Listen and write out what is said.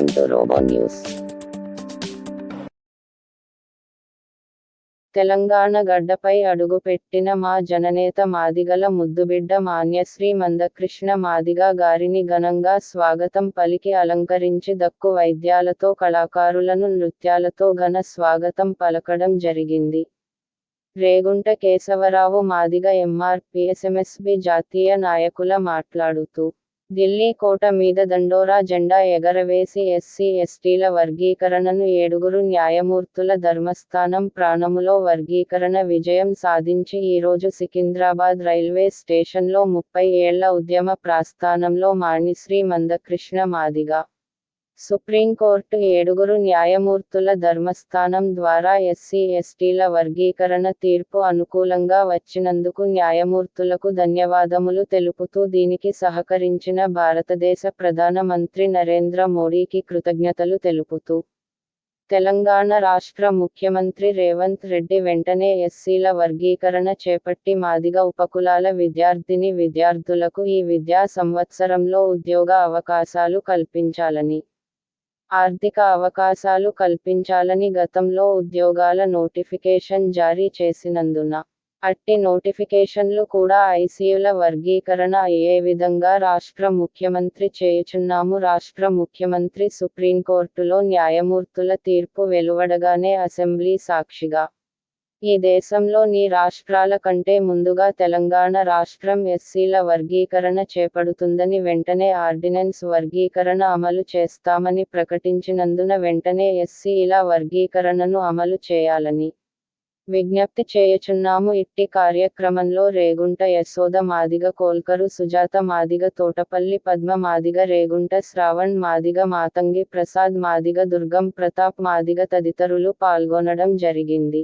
Welcome to Robo News. Telangana గడ్డపై అడుగుపెట్టిన మా జననేత మాదిగల ముద్దుబిడ్డ మాన్యశ్రీ మందకృష్ణ మాదిగ గారిని ఘనంగా స్వాగతం పలికి అలంకరించి దక్కు వైద్యాలతో కళాకారులను నృత్యాలతో ఘన స్వాగతం పలకడం జరిగింది. రేగుంట కేశవరావు మాదిగ ఎంఆర్పీఎస్ఎంఎస్బీ జాతీయ నాయకుల మాట్లాడుతూ ఢిల్లీ కోట మీద దండోరా జెండా ఎగరవేసి ఎస్సీ ఎస్టీల వర్గీకరణను 7 న్యాయమూర్తుల ధర్మస్థానం ప్రాణములో వర్గీకరణ విజయం సాధించి ఈరోజు సికింద్రాబాద్ రైల్వే స్టేషన్లో 30 ఏళ్ల ఉద్యమ ప్రస్థానంలో మాన్యశ్రీ మందకృష్ణ మాదిగ సుప్రీంకోర్టు 7 న్యాయమూర్తుల ధర్మస్థానం ద్వారా ఎస్సీ ఎస్టీల వర్గీకరణ తీర్పు అనుకూలంగా వచ్చినందుకు న్యాయమూర్తులకు ధన్యవాదములు తెలుపుతూ దీనికి సహకరించిన భారతదేశ ప్రధానమంత్రి నరేంద్ర మోడీకి కృతజ్ఞతలు తెలుపుతూ తెలంగాణ రాష్ట్ర ముఖ్యమంత్రి రేవంత్ రెడ్డి వెంటనే ఎస్సీల వర్గీకరణ చేపట్టి మాదిగ ఉపకులాల విద్యార్థులకు ఈ విద్యా సంవత్సరంలో ఉద్యోగ అవకాశాలు కల్పించాలని, ఆర్థిక అవకాశాలు కల్పించాలని గతంలో ఉద్యోగాల నోటిఫికేషన్ జారీ చేసినందున అట్టి నోటిఫికేషన్లు కూడా ఐసీయుల వర్గీకరణ అయ్యే విధంగా రాష్ట్ర ముఖ్యమంత్రి చేయుచున్నాము. రాష్ట్ర ముఖ్యమంత్రి సుప్రీంకోర్టులో న్యాయమూర్తుల తీర్పు వెలువడగానే అసెంబ్లీ సాక్షిగా ఈ దేశంలోని రాష్ట్రాల కంటే ముందుగా తెలంగాణ రాష్ట్రం ఎస్సీల వర్గీకరణ చేపడుతుందని వెంటనే ఆర్డినెన్స్ వర్గీకరణ అమలు చేస్తామని ప్రకటించినందున వెంటనే ఎస్సీల వర్గీకరణను అమలు చేయాలని విజ్ఞప్తి చేయుచున్నాము. ఇట్టి కార్యక్రమంలో రేగుంట యశోద మాదిగ, కోల్కరు సుజాత మాదిగ, తోటపల్లి పద్మ మాదిగ, రేగుంట శ్రావణ్ మాదిగ, మాతంగి ప్రసాద్ మాదిగ, దుర్గం ప్రతాప్ మాదిగ తదితరులు పాల్గొనడం జరిగింది.